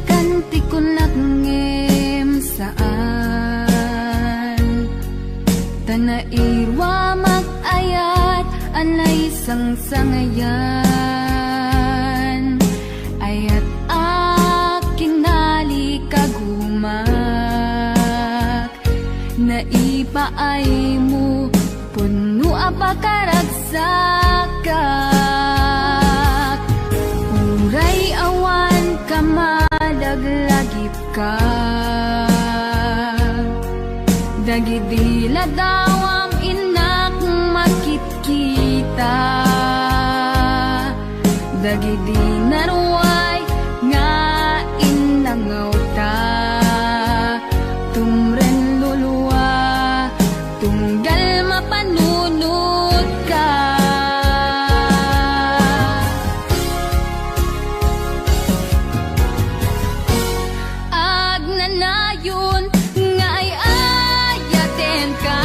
kanti ko nakngem saan tanairwa magayat anay sangsangayan ayat aking nalikagumak naipaay mo puno apakaragsakat uray awan ka madaglagip ka dagidila daw ang inak makikita dagidi naruay nga inangaw ta tumren luluwa tunggal mapanunod ka agnanayon nga ay ayaten ka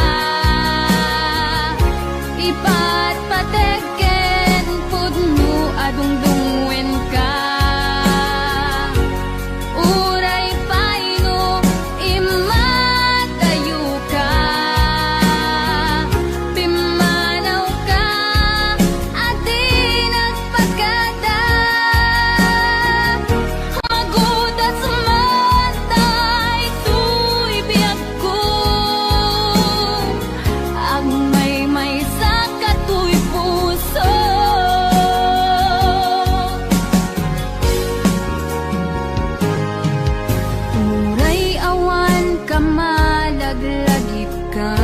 ipatpategen pudno adungdungwen ka uray paino imatayo ka pimanaw ka adi nagpagkada magudas matay tuy biyag ko ang may sa katuy puso uray awan ka malaglagip ka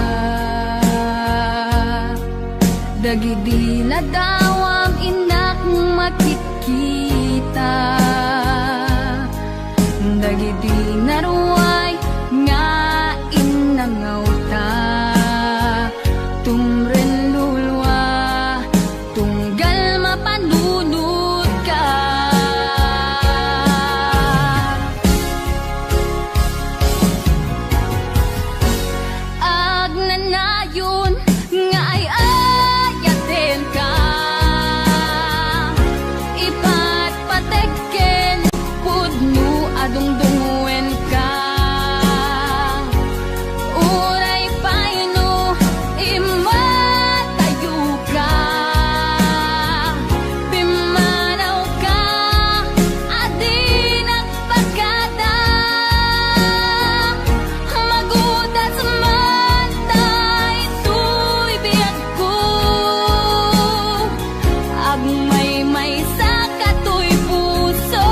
dagidi na daw ang inak makikita dagidi naruay nga inangaw ta tumren lulwa tunggal mapanunod ka agnanayon nga ay ayaten ka ipatpateken pudno adungdungwen ka uray paino imatayo ka pimanaw ka adi nagpagkada magudas matay tuy biyag ko agmay sa katuy puso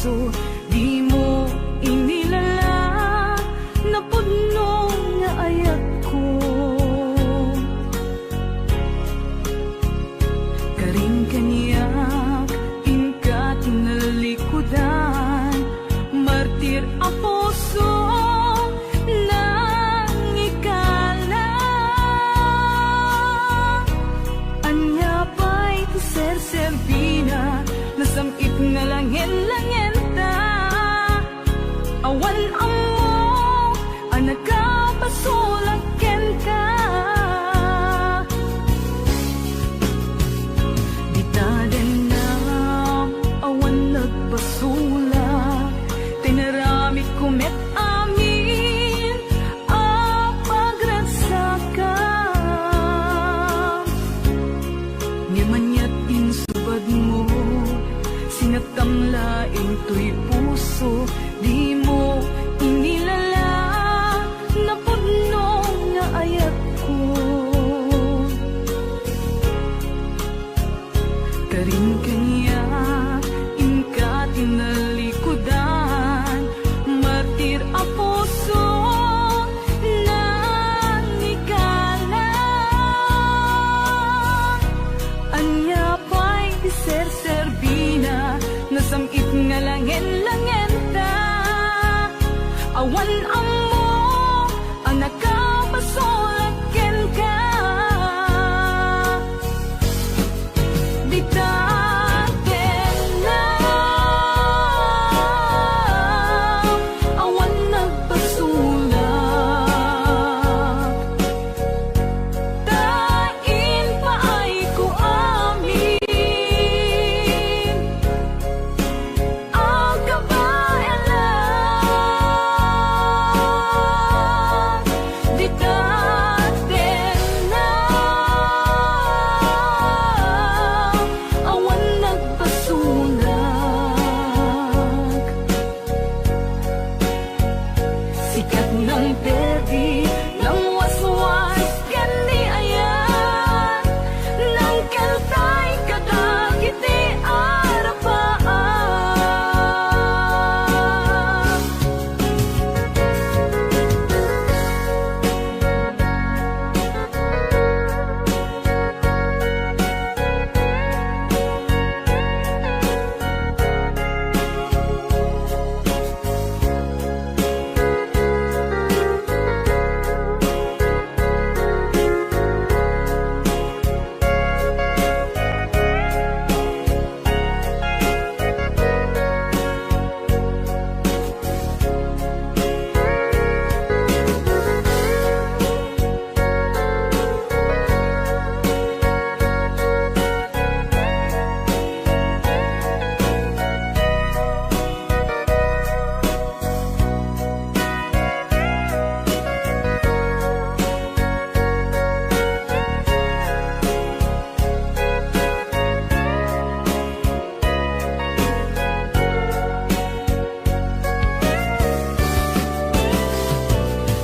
puso, di mo inilala na puno nga ayat ko. Karing kaniyak, inka tinalikudan, martir ang puso nang ikala. Anya pa'y tiser-serbina, nasamit nga langin-langin ta. Awan amo, anak ka pasulaken ka. Ditaden na, awan nagpasulak, tinaramit kumet amin, pagragsakam. Ngimanyat insubad mo, sinatamlaing to'y puso, di mo inilala na puno nga ayat ko. Karing kanya, inka tinalikudan, martir ang puso nang ikala. Anya pa'y tiser-serbina, nasamit nga langin-langin ta. Awan amo, anak ka pasulaken ka. Ditaden na, awan nagpasulak, tain pa ay ko amin. Ang kabaelan, ditaden na, awan nagpasulak. Sikat ng perdi, ng waswas, kani ayan, ng kantay kadagiti arapaan.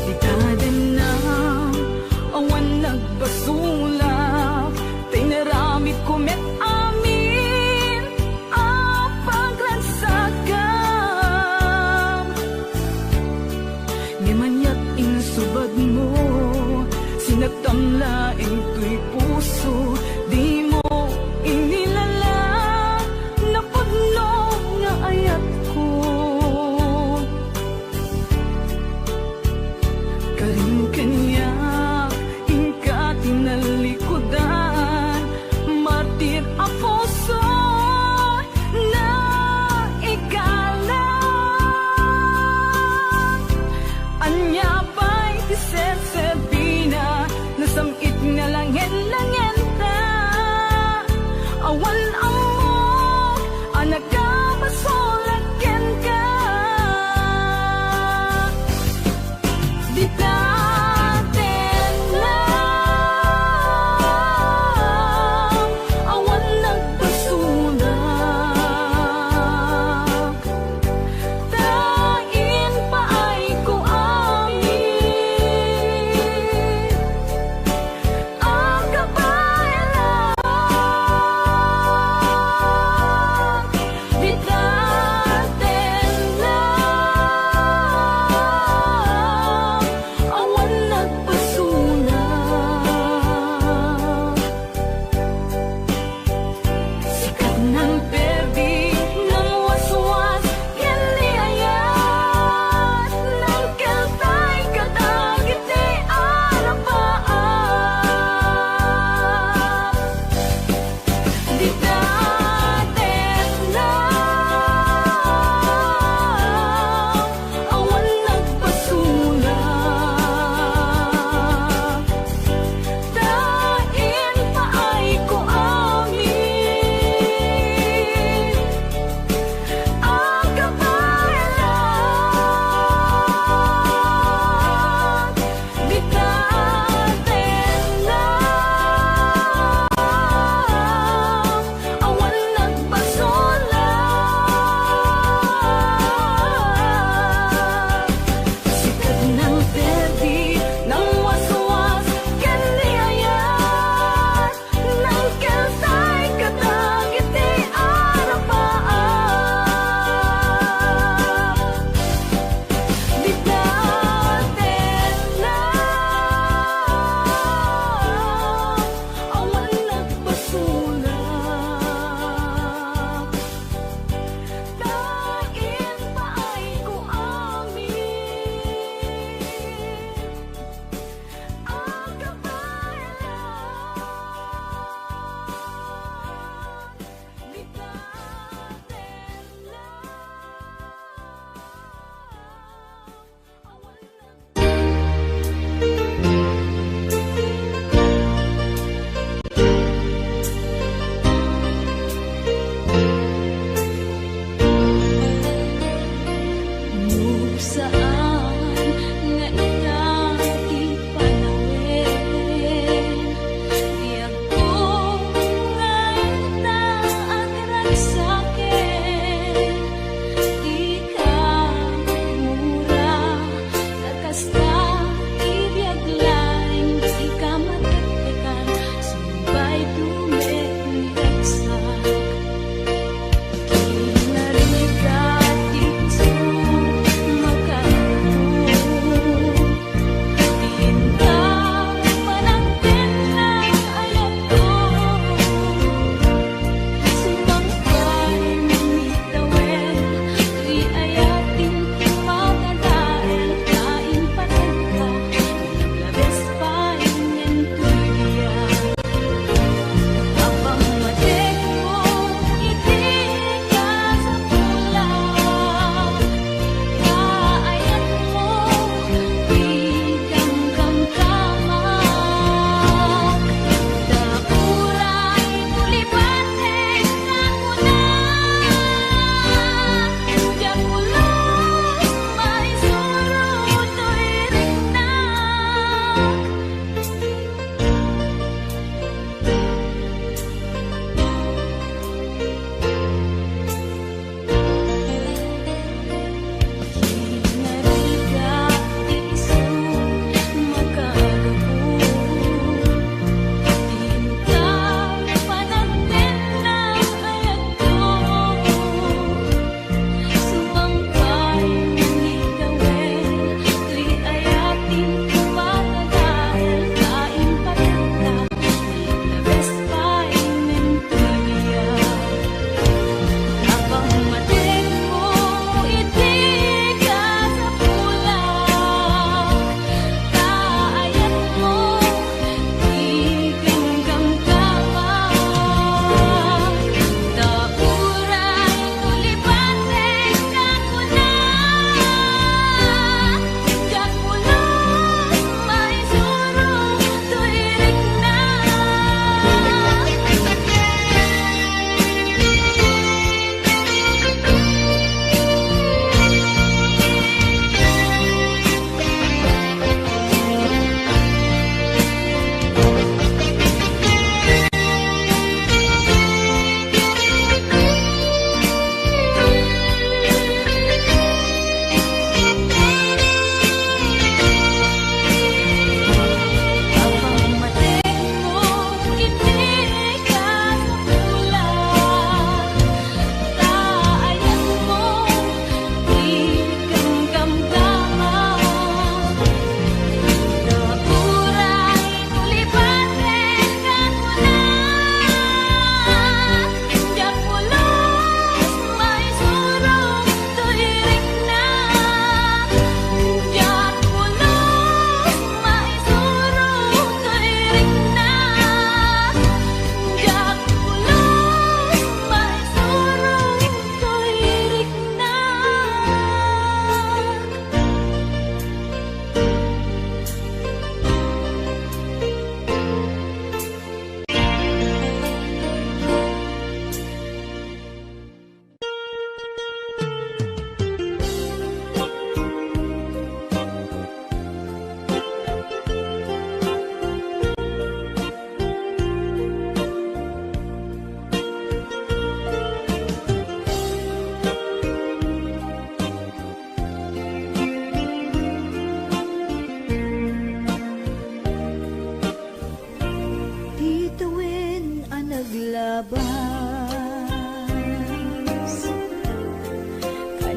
Ditaden na, awan nagpasulak, tinaramit kumet amin, ang pagragsakam. Ngimanyat insubad mo, sinatamlaing to'y puso, di mo inilala na puno nga ayat ko. Karing kanya, inka tinalikudan, martir ang puso na ikala. Anya pa'y tiser-serbina, nasamit nga langin-langin ta.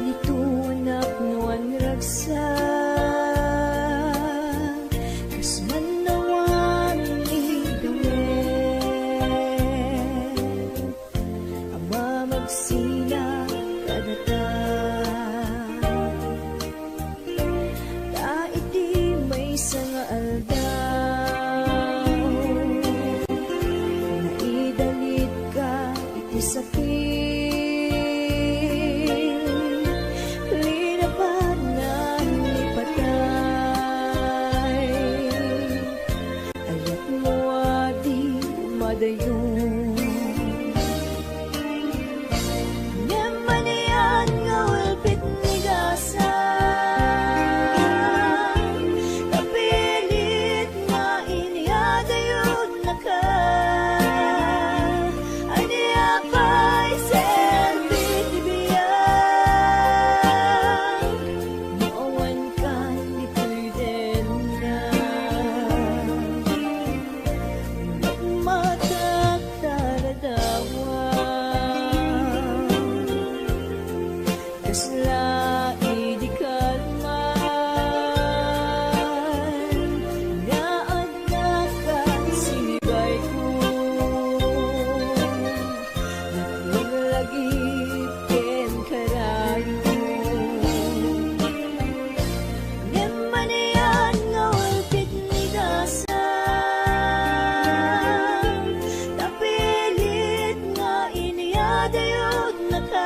dito anak nuan ragsa kas manawan igawen ama magsina kadata ta iti may nga aldaw naidalit ka iti sakit linabanan ni patay ayat mo adi madayon Nemanian nga ulpit ni gasa kapilit nga iniadayod na ka aniya pa'y selbit ibiyan maawan ka ni Pweden na magmataktaradawan kasla idi kalman nga anak ka sinibay ko wag lagi ken karayo Nemanian nga ulpit ni gasa napilit nga iniadayod na ka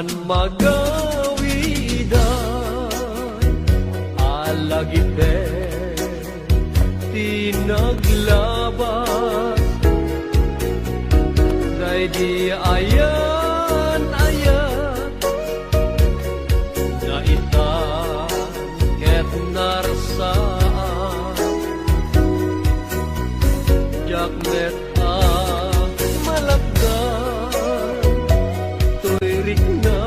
man magawidan alagite tinaglaban day di ayan na ita ket narsaan jaknet malagdan tuirik na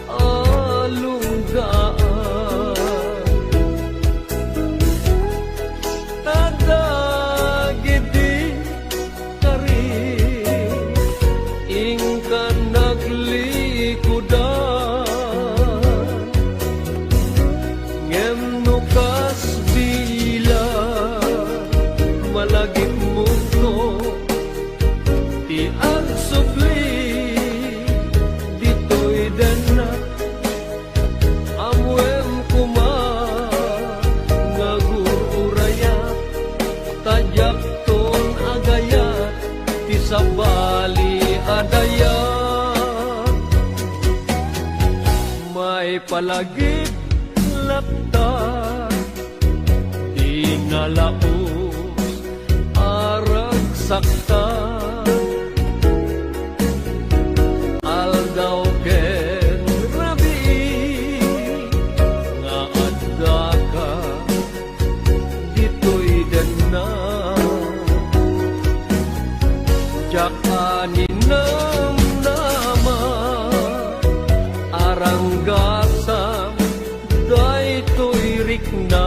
alunggaan tadagidi karin ingkan naglikudan ngem nukas bila malagip mundo ti agsubli ditoy dana amwem kuma ngagururaya tajak ton agayat ti sabali adaya may palagip laptan di nalaos arag saktan aldaw ken rabi nga adda ka ditoy dana jakanin nam nama aranggasam daytoy rikna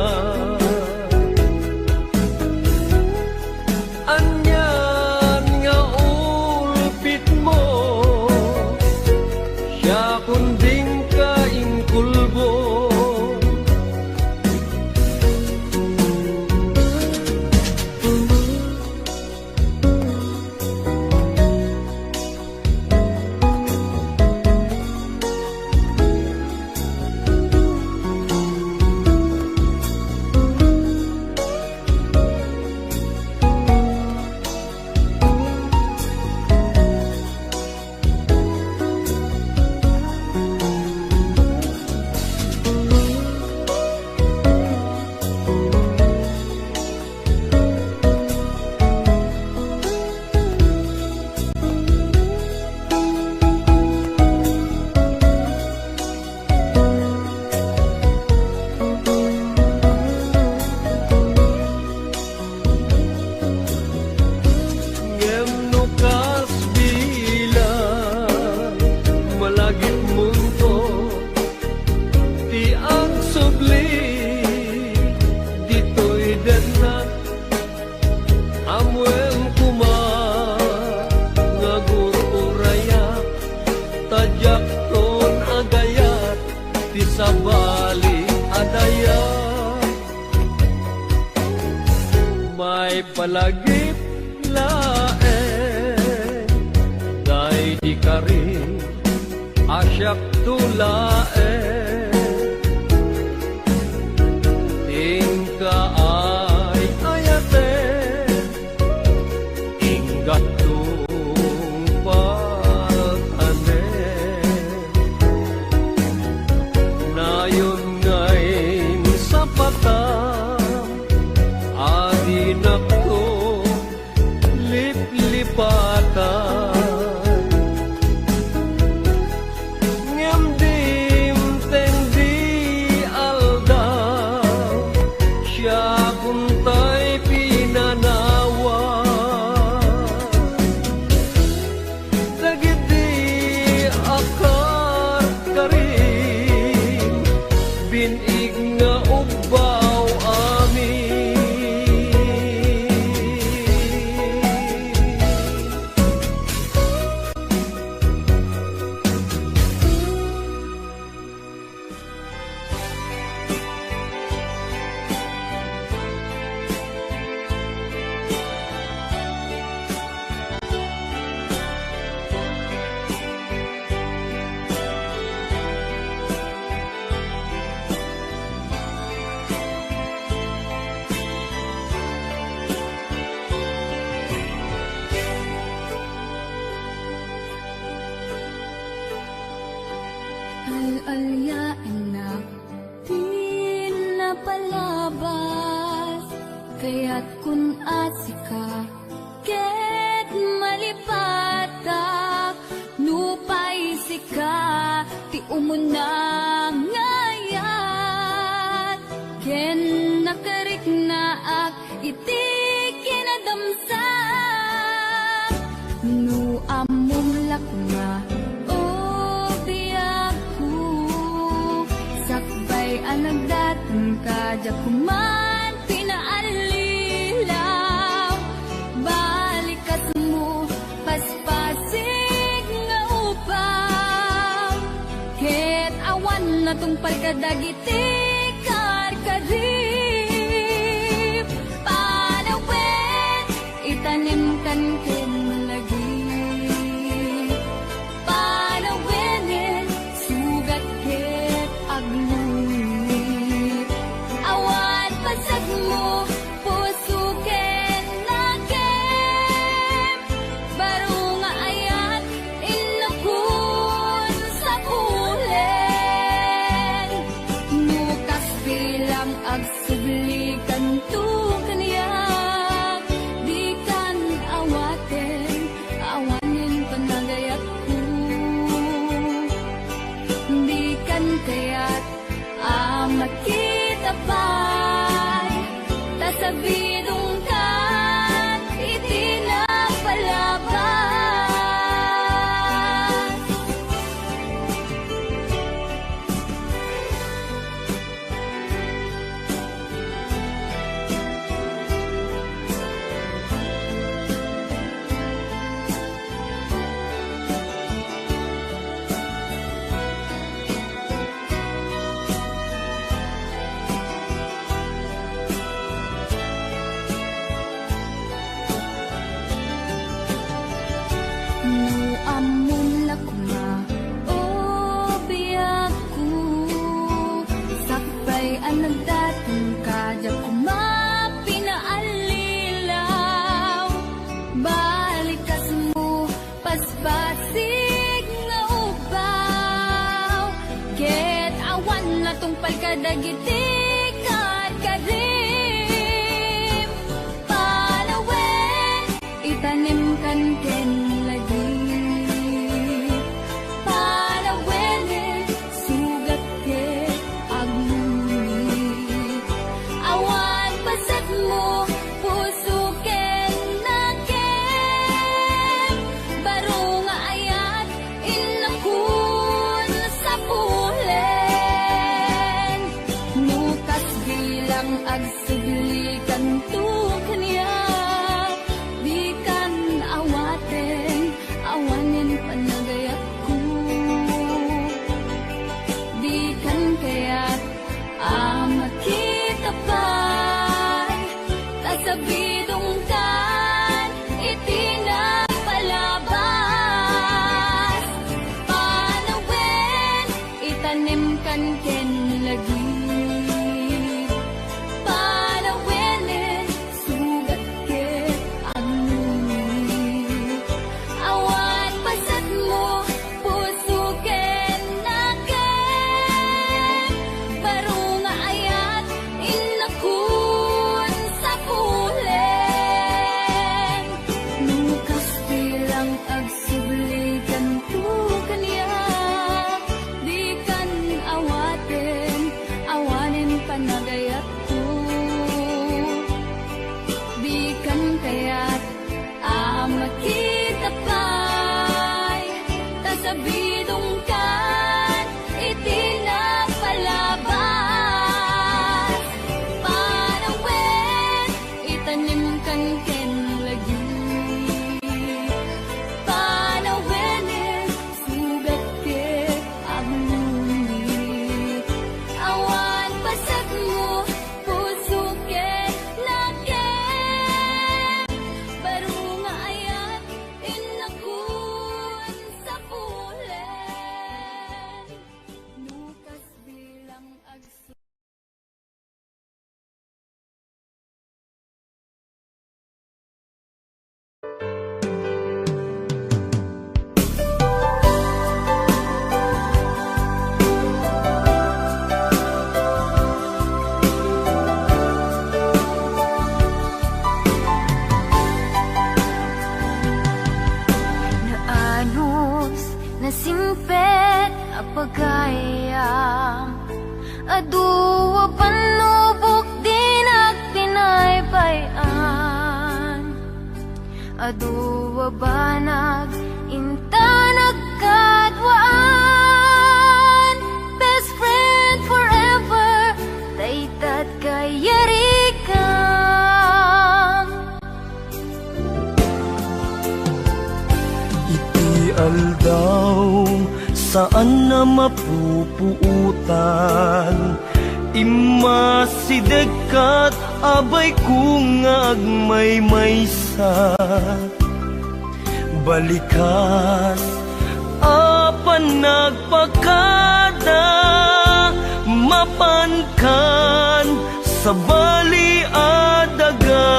anyan nga ulpit mo siya kunding kaingkulbo sabali adaya may palagip laeng day di karin asyak tulaeng tingka ay ayate inggat alyain na di napalabas, kaya't kun asika ket malipatak nupay sika ti umuna ngayat ken nakarik naak iti kinadamsak nu amom lakma o biyagku sakbay anagdatang kadya kuman pinaalilaw balikat mo paspasig nga upaw ket awan na tong pagkadagiti karkarip panawin itanim kan ken lagi panawinin sugat ket agluwit awan pasag mo puso ken nagem baro nga ayat inakun sa kulen nukas bilang agsublikan tu kaniyak di kan awaten awanin panagayat ko di kan kayat makita pa'y tasabidong kan iti na palabas nu amon lakma o biyagku sakbay anagdatang kadya kuma pinaalilaw balikas mo paspasig nga ubaw ket awan na tong pagkadagiti karkarim panawin itanim kan ken lagi panawinin sugat ket agluwit awan pasag mo puso ken nagem baro nga ayat inakun sa pulen nukas bilang agsublikan tu kaniyak di kan awaten awanin panagayat ko di kan kayat makita pa'y tasabidong kan iti na palabas panawin itanim kan ken lagi panawinin sugat ket agluwit awan pasag mo puso ken nagem baro nga ayat inakun sa pulen nukas bilang agsublikan tu kaniyak di kan awaten awanin panagayat ko di kan kayat makita pa'y tasabidong kan iti na palabas panawin itanim kan ken lagi panawin pagayam. Aduwa panubok din at pinaybayan. Aduwa banag inta nagkadwaan. Best friend forever, daytat kayarikam. Iti aldaw saan na mapupuutan, imasidekat abay kung agmaymaysa. Balikas apan nagpakada, mapankan sa bali adaga.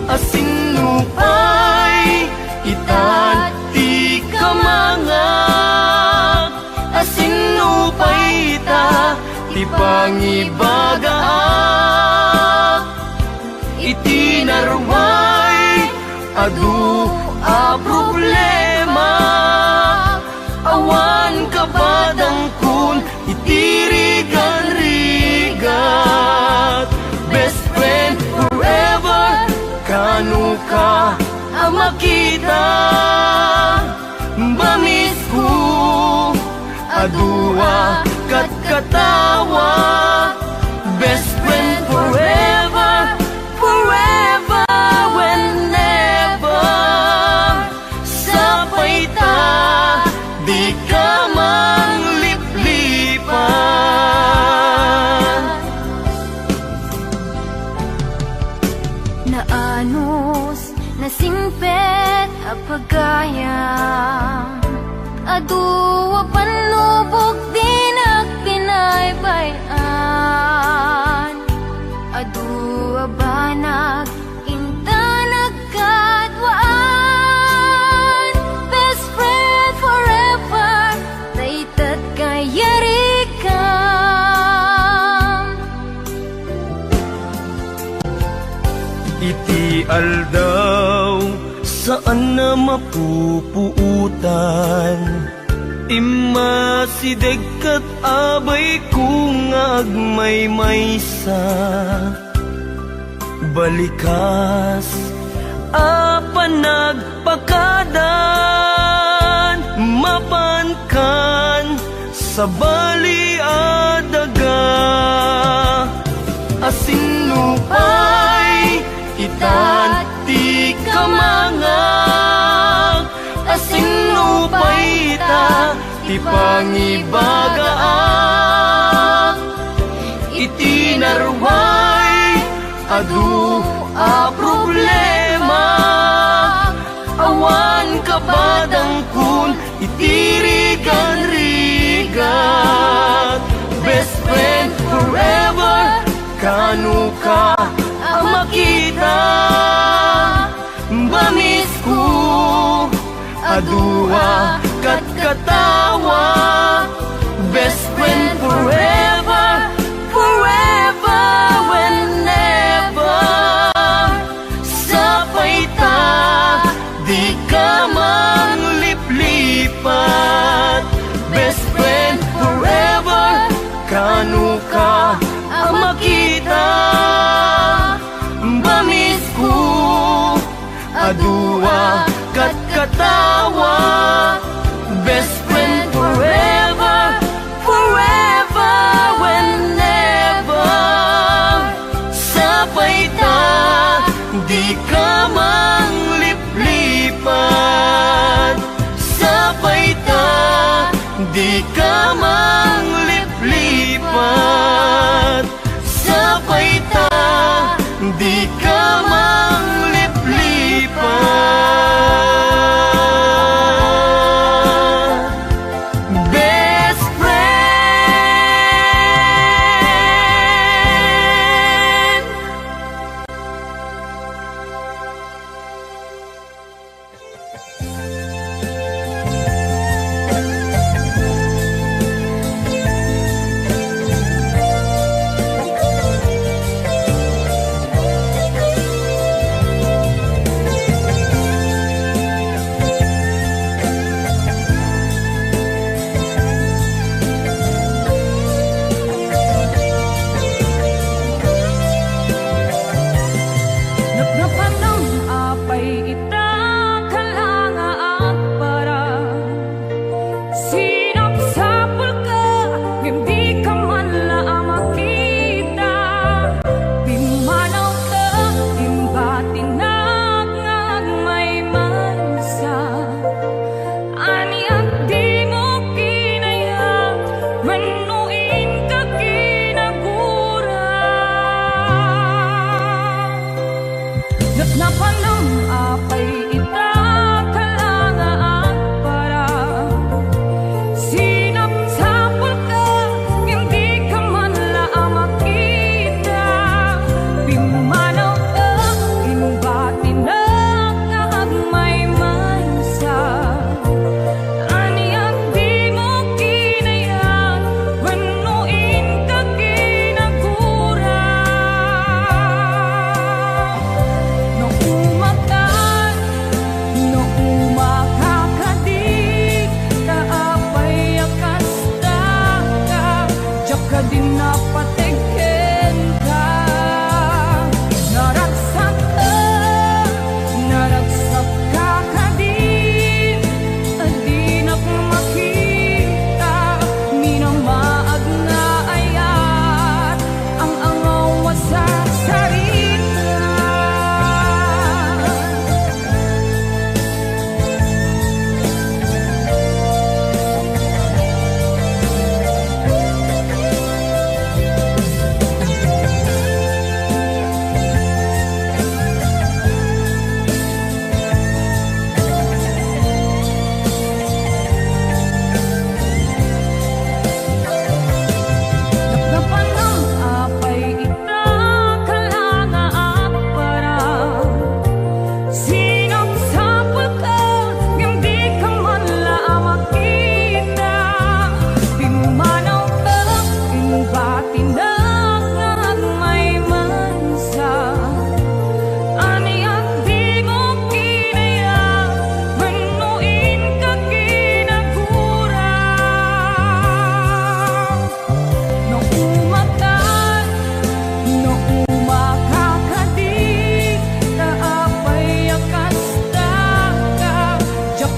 Asinupay itat ti kamangak, asinupay ita ti pangibagaak. Iti narway adu a problema, awan kabadang kun itirigan-rigat. Best friend forever, kanu ka ang makita. Bamis ko adua kat katawa. Best friend forever, forever when never. Sapay ta, di ka mangliplipan. Naanos, nasingpet a pagayam. Aduwa panubok din at pinaybayan. Aduwa banag inta nagkadwaan. Best friend forever, daytat kayarikam. Iti aldaw saan na mapupuutan, imasidekat abay kung agmaymaysa. Balikas apan nagpakadan, mapankan sa bali adaga. Asinupay itat ti kamangak, asinupay ita ti pangibagaak. Iti narway adu a problema, awan kabadang kun itirigan-rigat. Best friend forever, kanu ka ang makita. Bamis ko adua kat katawa. Best friend forever, forever when never. Sapay ta, di ka mangliplipat. Best friend forever, kanu ka ang makita. Bamis ko adua kat katawa. Best friend forever, forever when never. Sapay ta, di ka mangliplipat. Sapay ta, di ka mangliplipat. Sapay ta, di ka mangliplipat. Best friend.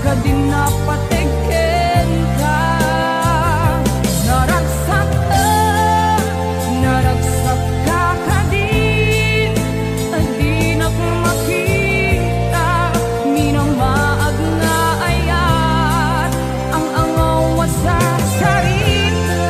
kadinapategen ka. Naragsak ka kadin, di na makita, minamaag nga ayat, ang angaw sa sarita.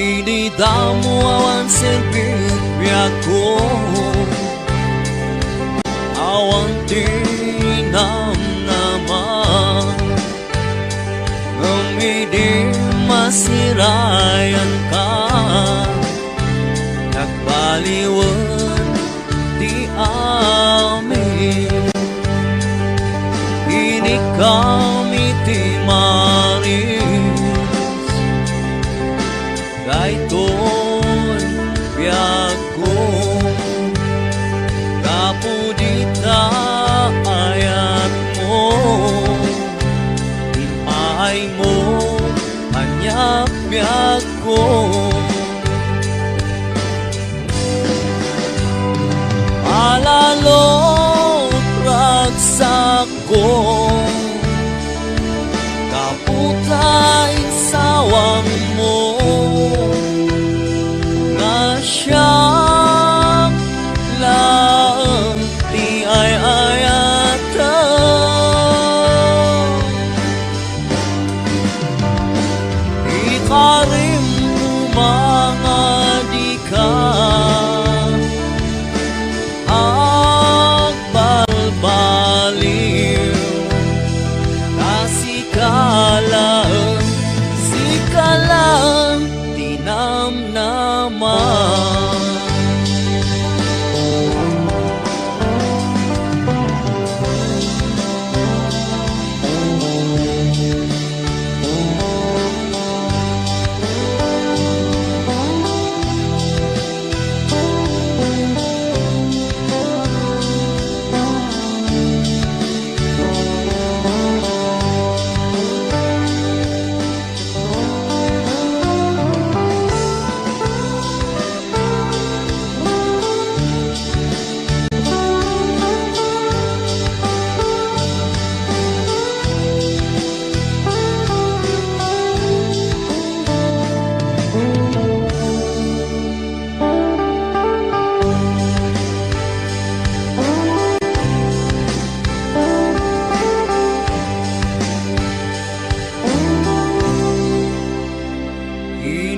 Inidamo awan serbiako, awan tinam naman, ngumidi masirayan ka, nagbaliwan di amin. Ini kami ti maris, daytoy biyago, kapudita ayat mo, inay mo hanya biyago. Alalot ragsak ko, kaputay sawang mo, nga siyang lang di ay ayatan. Ikarim mga di ka, agbalbaliw, sikalang tinamnaman.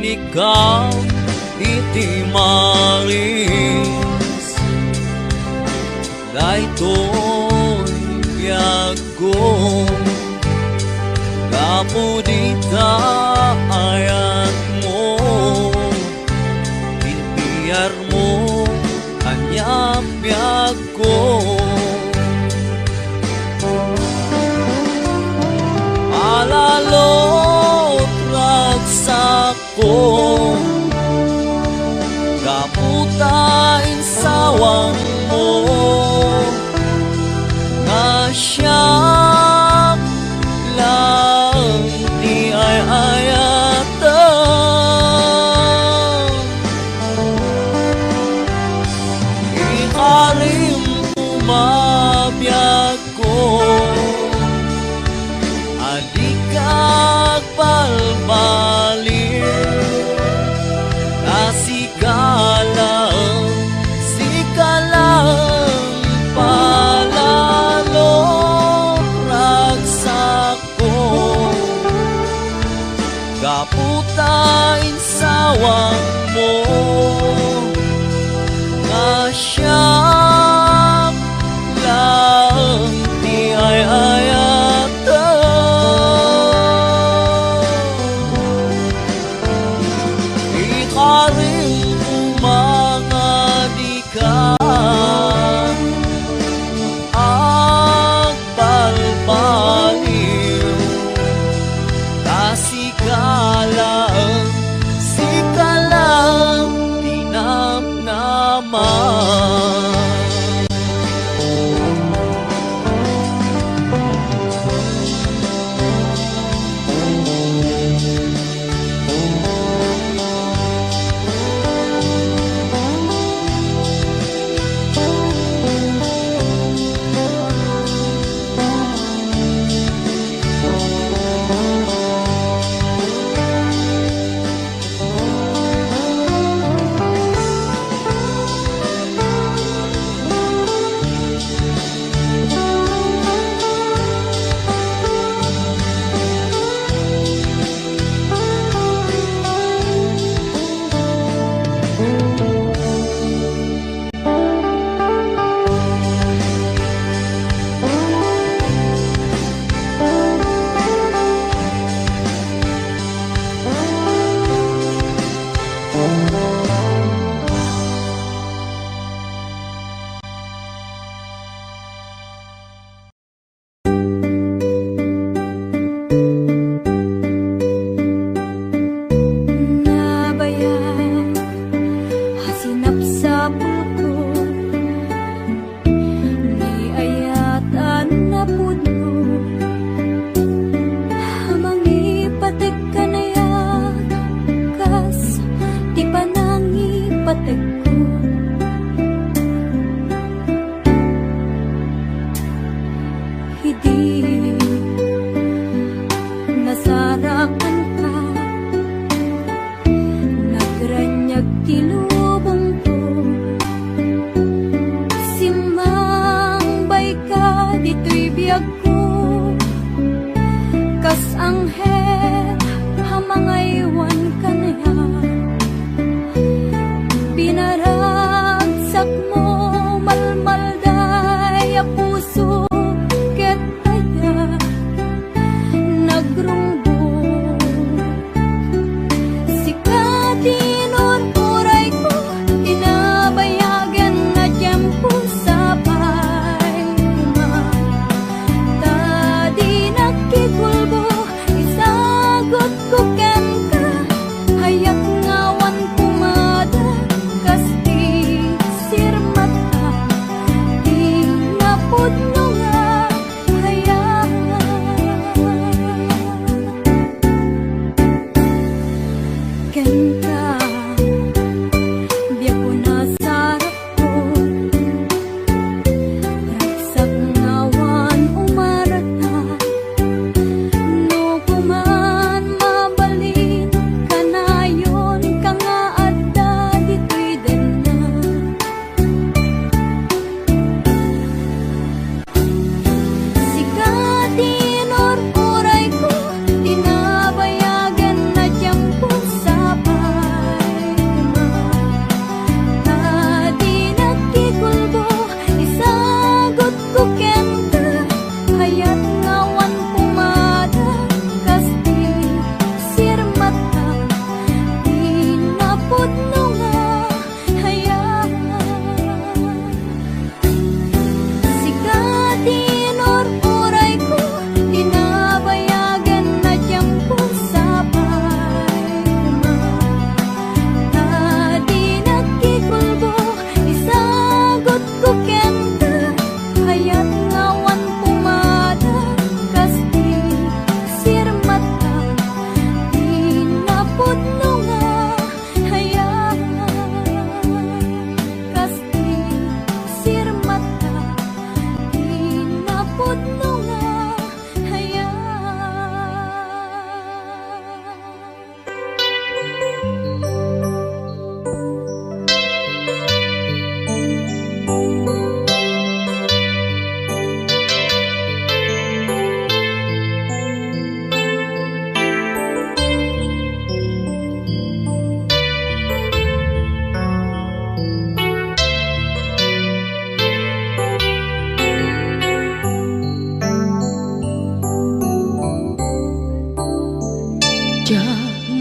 Ikaw iti maris, daytoy biyago, kapudita ayat mo, pinpiyar mo hanya biyago. Alalot ragsak ko, kaputain sawang mo, nga siyang lang di ay ayatan. Ikarim umabiyag ko, adikag balbaliw, sikalang palalo ragsak ko, kaputain sawang mo, nga siyang lang di ay ayatan. Ikarim mga di ka, agbalbaliw, sikalang tinamnaman.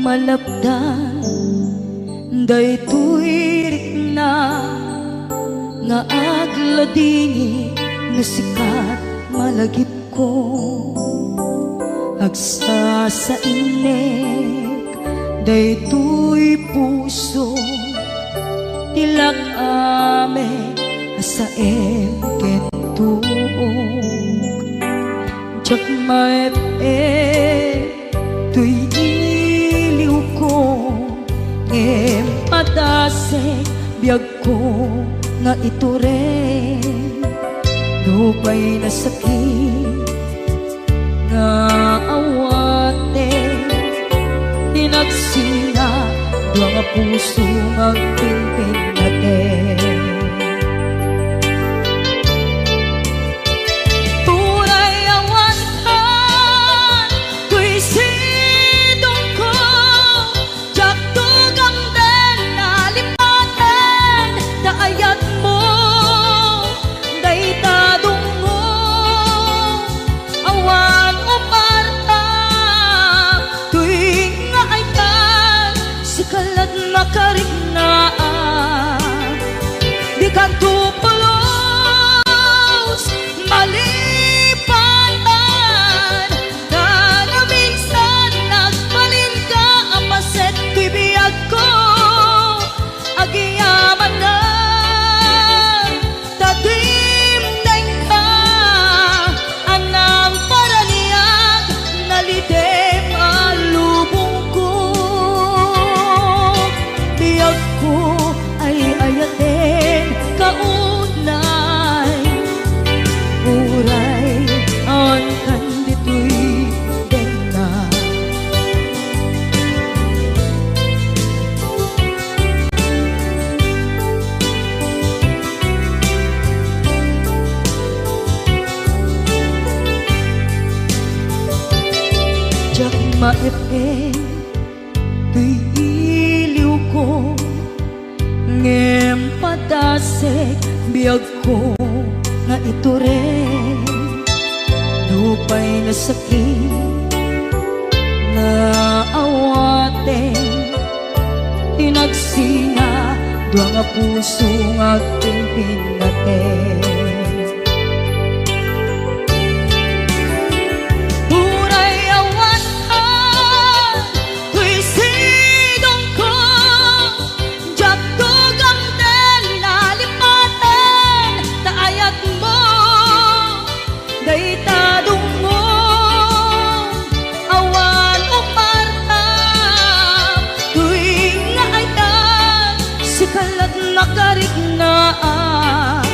malapdan daytoy rikna nga agladingi nga sikat malagip ko agsa sa inek daytoy puso tilak ame asaem kentuog jak maep tuy iliw ko em padase biyag ko nga ito rin dupay na sakit nga awate tinagsinga dua nga puso magpimpin natin tunay awantan tuy sidong ko jak tugang den nalipaten daayat mo daytadong mo awan umarta tuwing nga ay tan sikalat makariknaan di ka tupulos malipatan na minsan nagbalin ka apaset tuy biyag ko agiyaman na tatimdeng ka anang paraniyag nalidem alubong ko biyag ko ay ayaten kaunay uray ang kandito'y dena jak maepen tuy iliw ko ngem padasek biyag ko nga ito rin dupay na sakit na awate tinagsinga dua nga puso nga pimpin natin tunay awantan tuy sidong ko jak tugang den nalipaten daayat mo daytadong mo awan umarta tuwing nga ay tan sikalat nakariknaan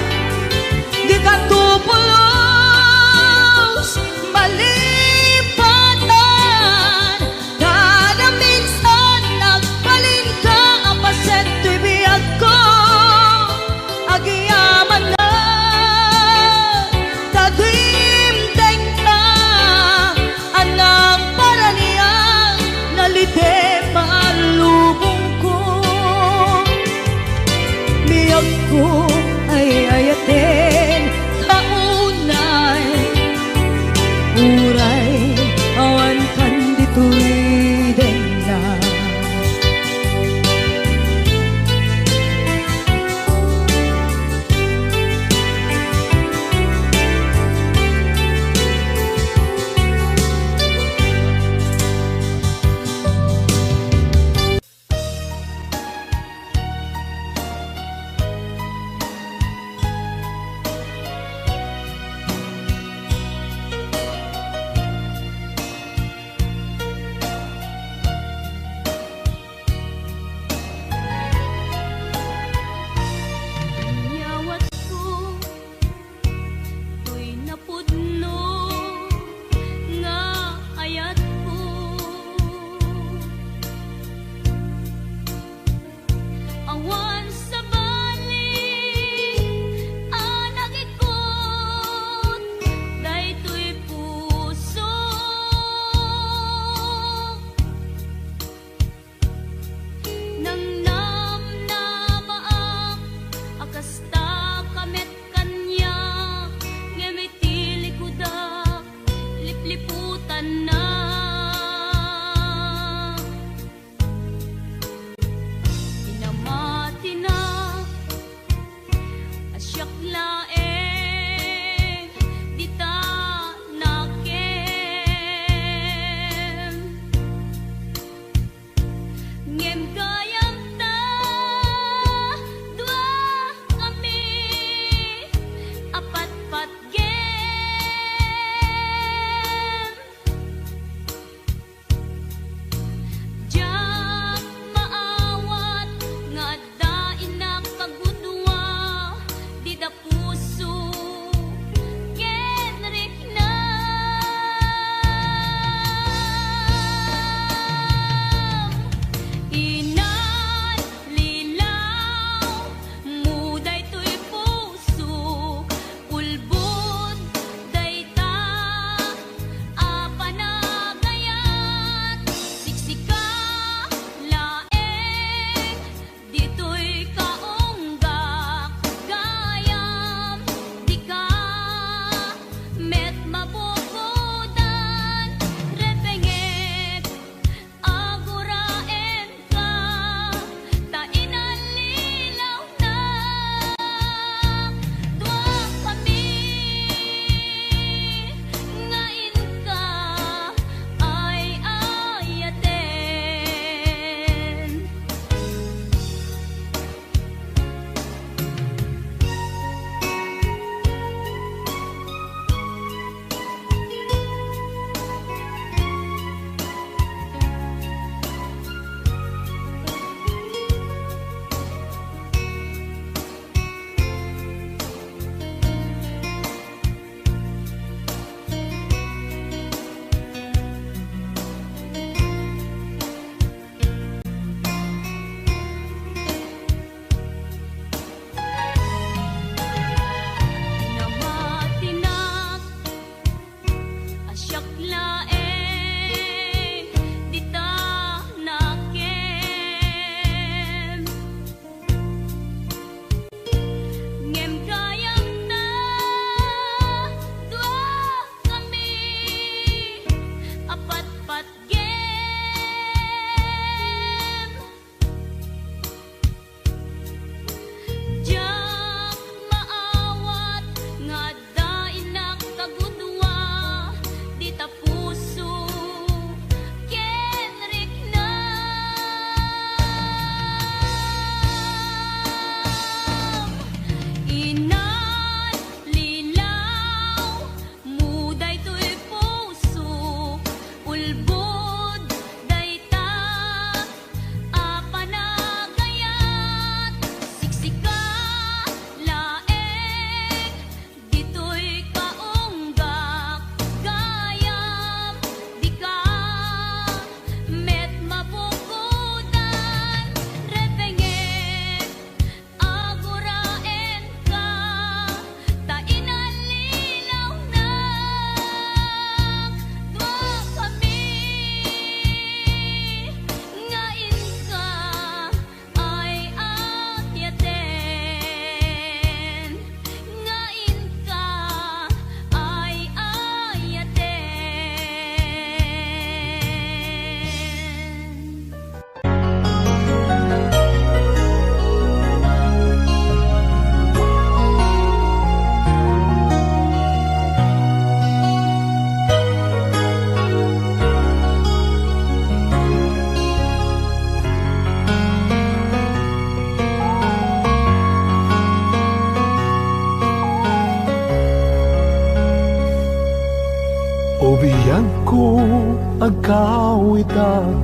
agawid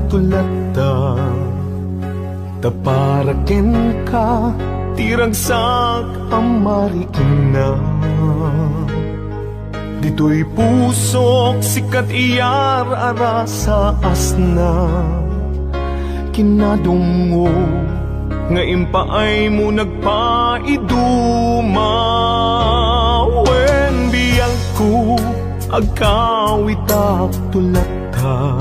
tulata taparaken ka tiragsak amarikina dito'y pusok sikat iyar ara sa asna kinadungo nga impaay mo nagpaiduma wen biyang ko agkawit tulata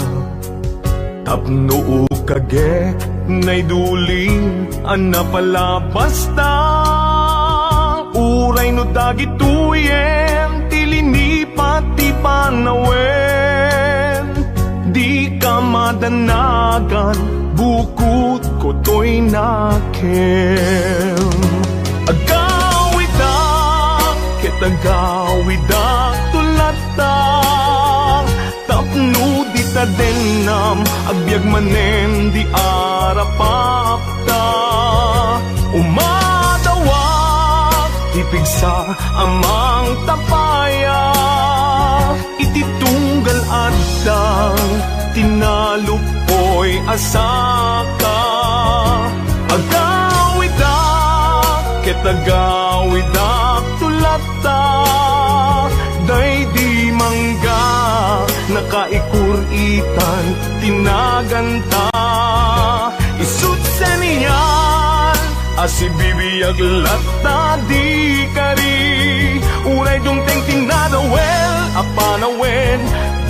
tapno kagek nay duling anapalabas ta uray no dagituyen tilini pati panawen di ka madanagan bukod ko to'y nakem agawid kitagawid tulata tapno di ta denam agbyag manen di arapapta umadawak ipigsa amang tapaya ititunggal adang tinalupoy asaka agawida ketagawida tulata day di mangga nakaikuritan tinaganta isut seniyan asibibiyag lata di kari unay dungteng tinadawel apanawen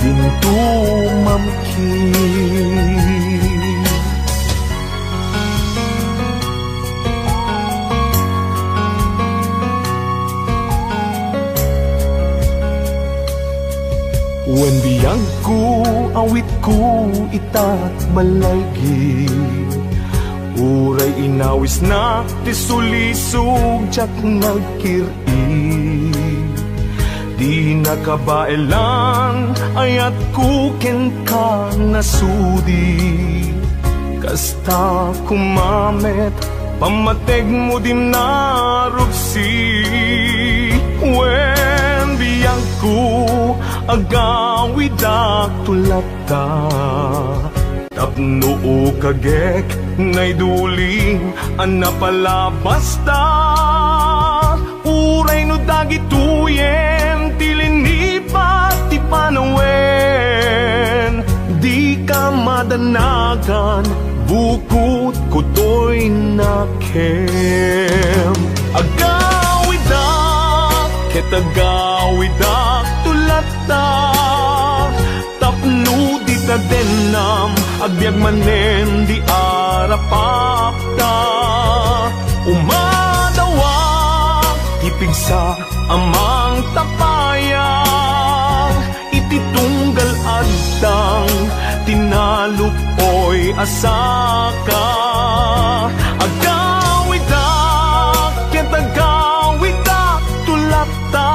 dintu mamkin wen biyang ko awit ko itat malaygi uray inawis na tisulisog jak nagkiri di nakabailan ayat kuken ka nasudi kasta kumamet pamateg mo din narupsi wen biyang ko agawid tulata tapno kagek nay duling anapalabas ta uray no dagituyen tilinipat ti panawen di ka madanagan bukod ko to'y nakem agawid ketagawid tulata tapno di ta denam agbyag manen di arapapta umadawak ipigsa amang tapayang ititunggal adang tinalupoy asaka agawid ketagawid tulata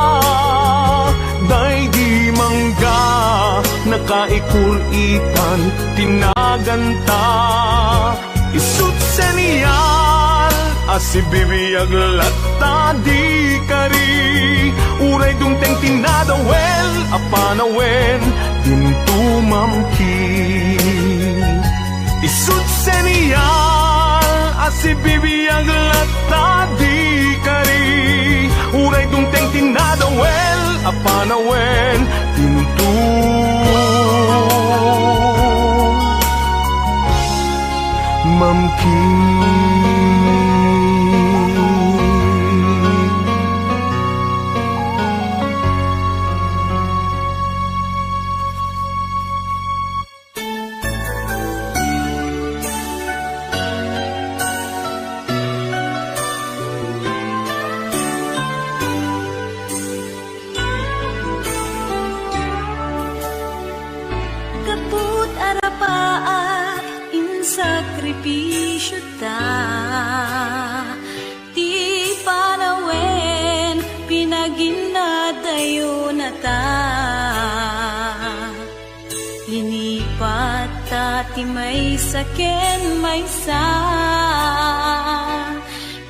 day di mangga nakaikuritan tinaganta isut seniyal asibibiyag lata di kari uray dungteng tinadawel apanawen dintu mamkin isut seniyal asibibiyag lata di kari uray dungteng tinadawel apanawen dintu mamkin Kaput arapaa in sakripisyo ta ti panawen pinaginadayo na ta linipat ta ti may saken may sa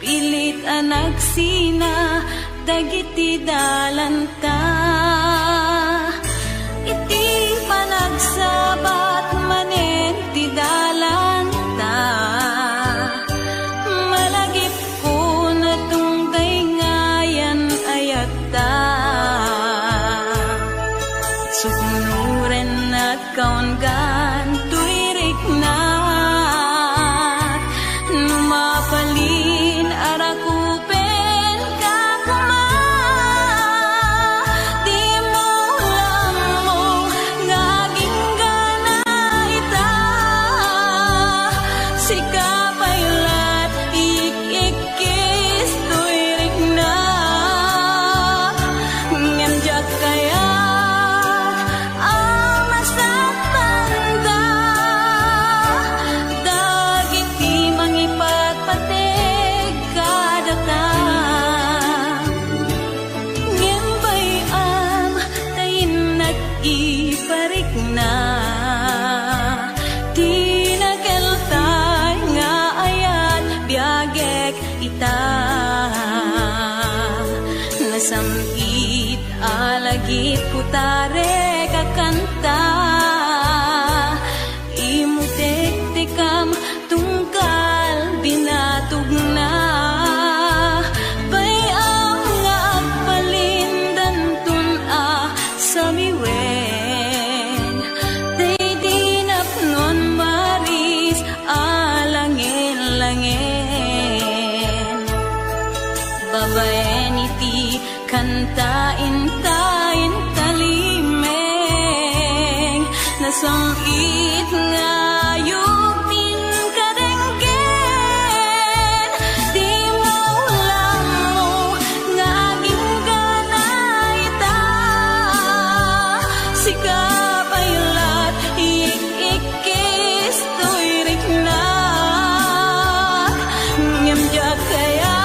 pilit anagsina dagiti dalanta iti panagsabat kantain kalimeng nasangit ngayog din kadenggen di maulang mo ngaging ganay ta sikap aylat ik-ikis to'y riknak nyamjak kaya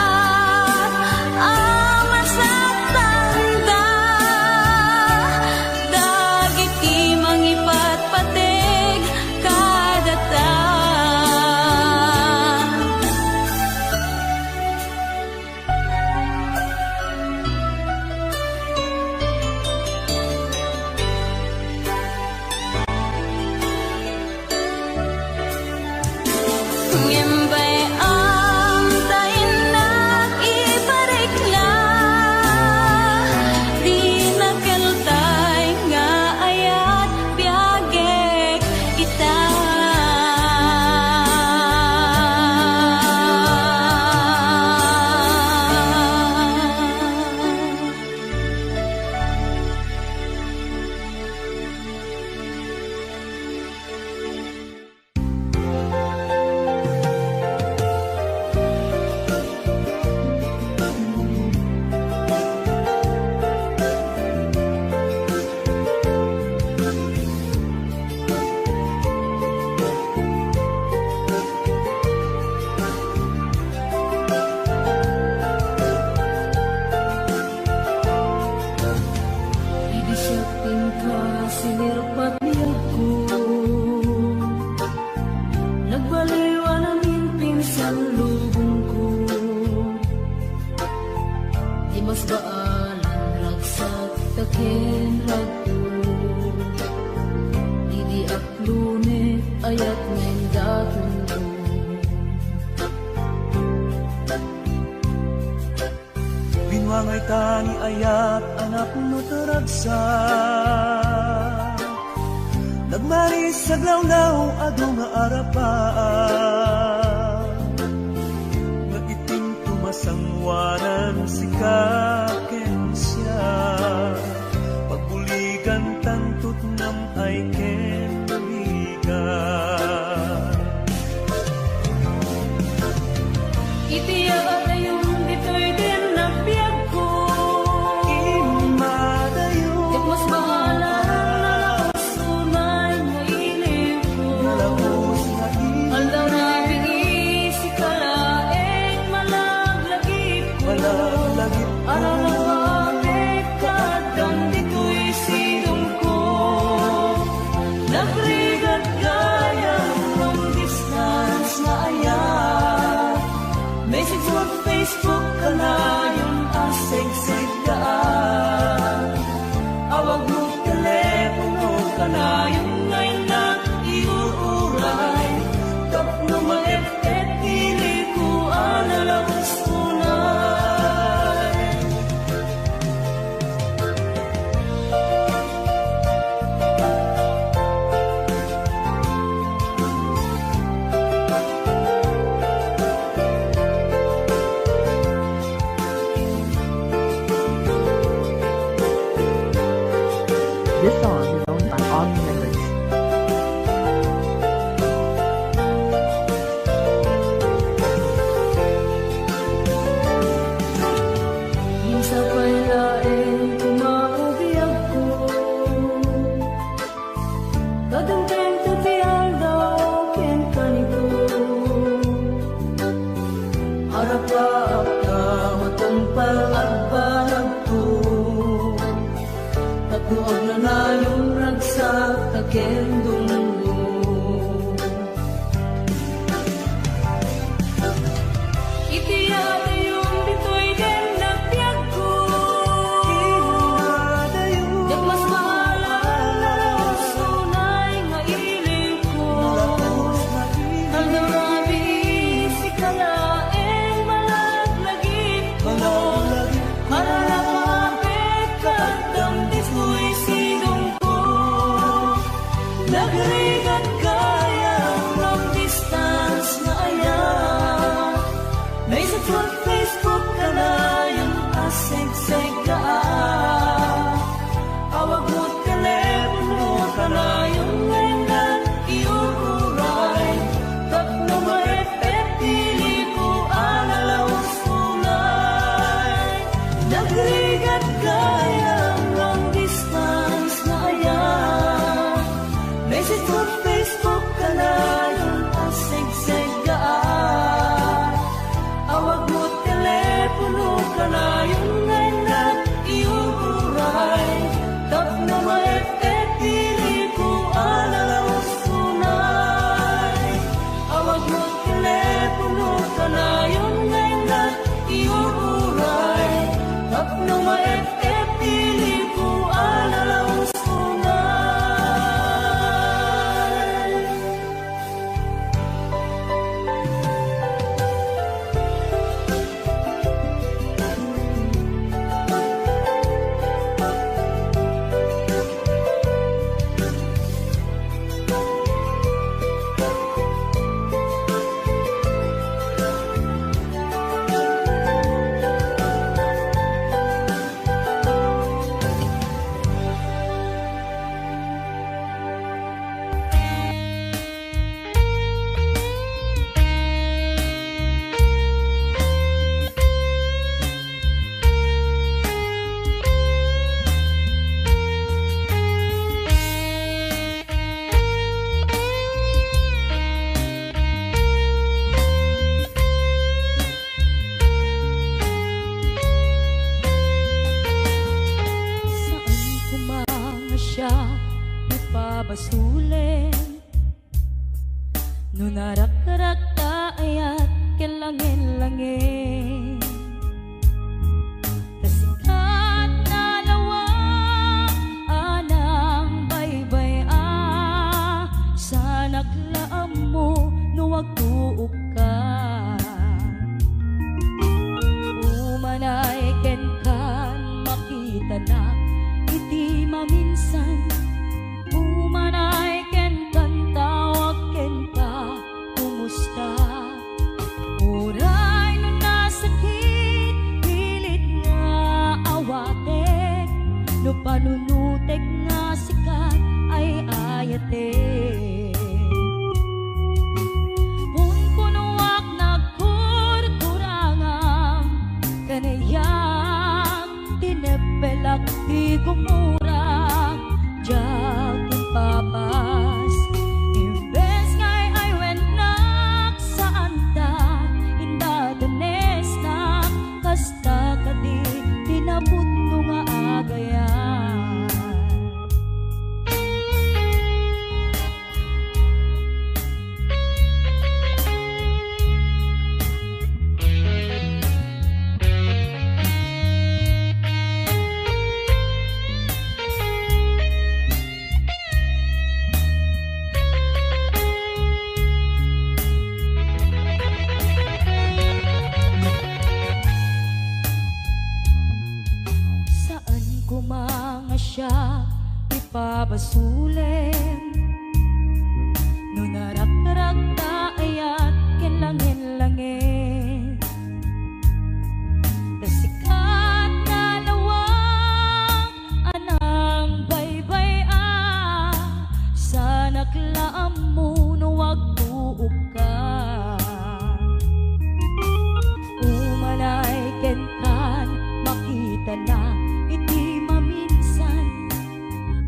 sinirpat niya ko nagbaliwan namin pinsan lubong ko di mas baalan ragsak takin ragto di aklunit ayat ngayon daton ko Binwangay tani ayat anak mo taragsak nagmaris sa glawlaw ado nga arapaan nga iting tumasangwanan si kaken siya pagbuligan tantot nam ay ken buligan itiya na yung dito'y din nabiyag ko imadayo at mas bahala Alalawamit kadang dito'y silong ko nagrigat gaya long distance na ayat message mo Facebook ka na yung asig-sig daan awag mo telepono ka na yung ngayon na iuuray tap na maet-et ili ko analawos This song is owned by all members. Nunarak-rak ta ayat kelangin-langin Kasikat na lawa anang baybay sa naklaam mo nuwag tuok ka Umanay ken kan makita na iti maminsan Umanay ken kan tawag ken ka kumusta Uray no nasakit pilit nga awatek No panunutek nga sikat ay ayatek Kung kunuwak nagkurkurangang kanayang tinepelak di gumurang Jagin papas Imbes ngay ay wenak saan ta Indadanes na kasta ka di Tinaputno nga agayan Saan kumanga siya ipabasulen Nunarak-rak ta ayat kinlangin-langin Kasikat na lawak anang baybay sa naklaam mo nuwag tuok ka Umanay ken kan makita na iti maminsan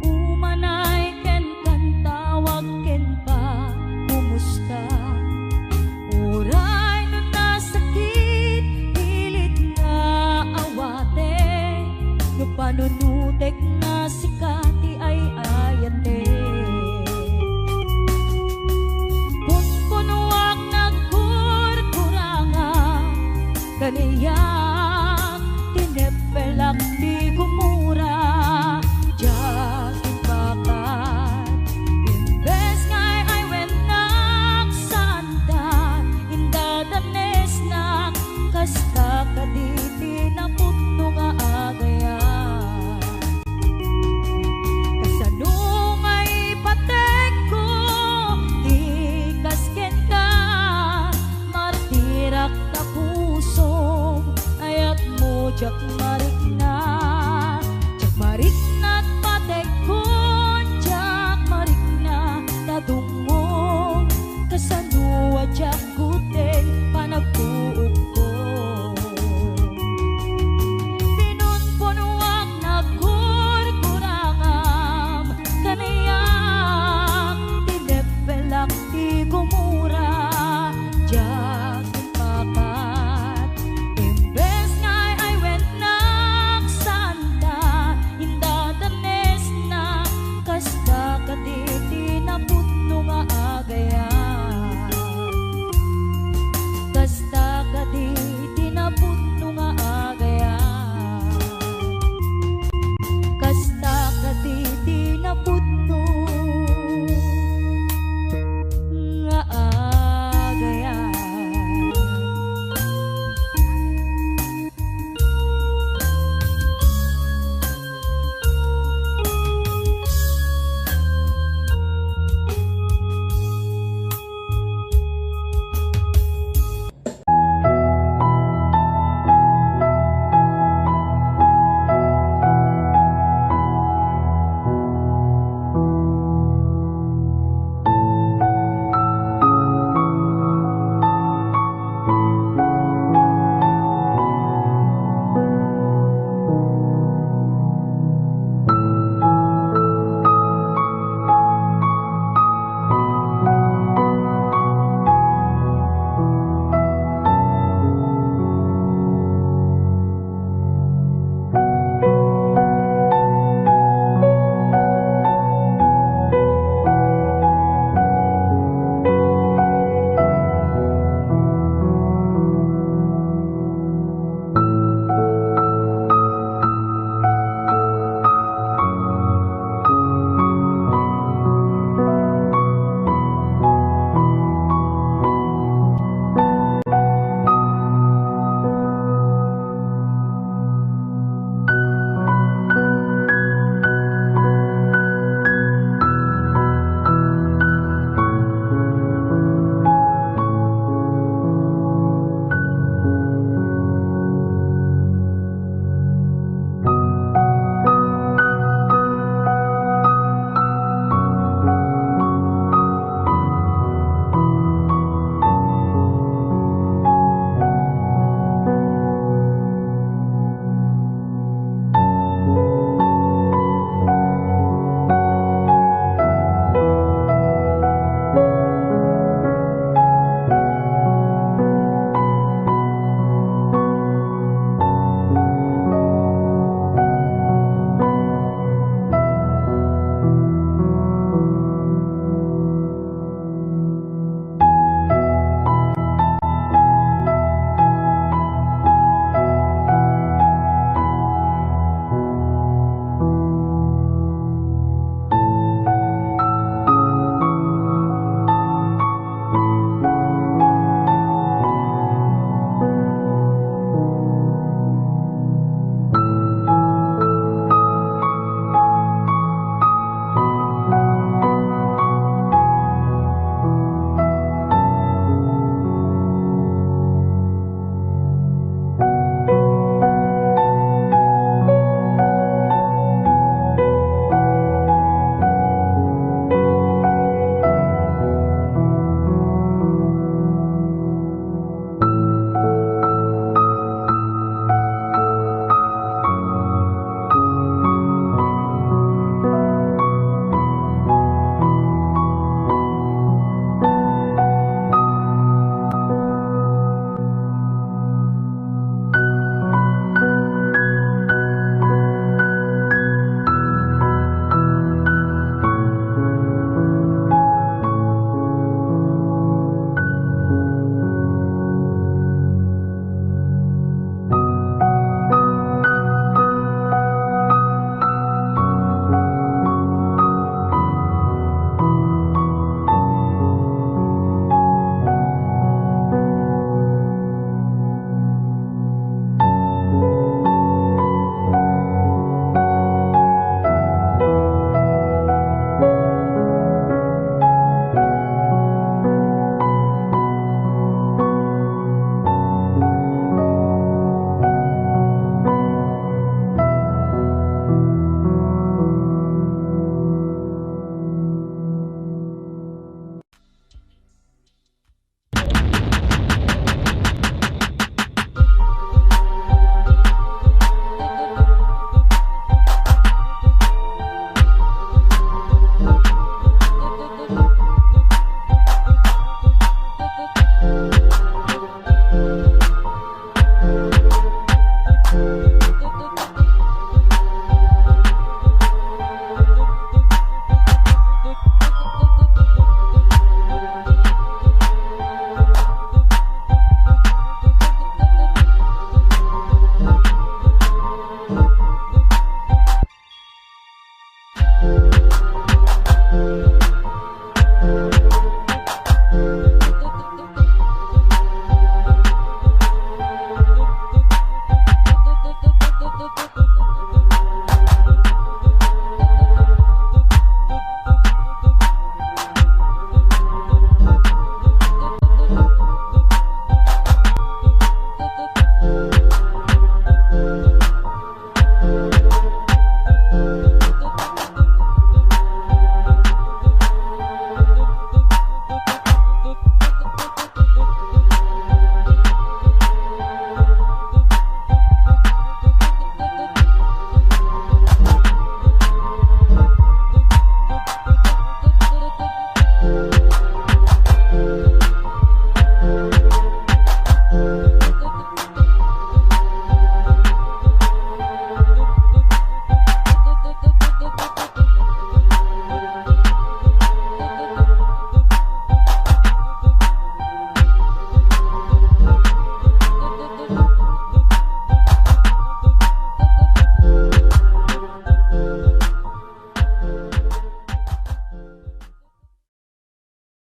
Umanay ken kan tawag ken pa kumusta Uray no nasakit pilit nga awate No panunutek nga sikati ay ayate Kung kunuwak nagkurkurangan kaniyak tinepelak di gumura Jagin bakat Imbes ngay ay wenak santa Indadanes na kasta ka di tinaputno nga agayan Kasano ngay patek ko di kasken ka Martirak na puso ayat mo jak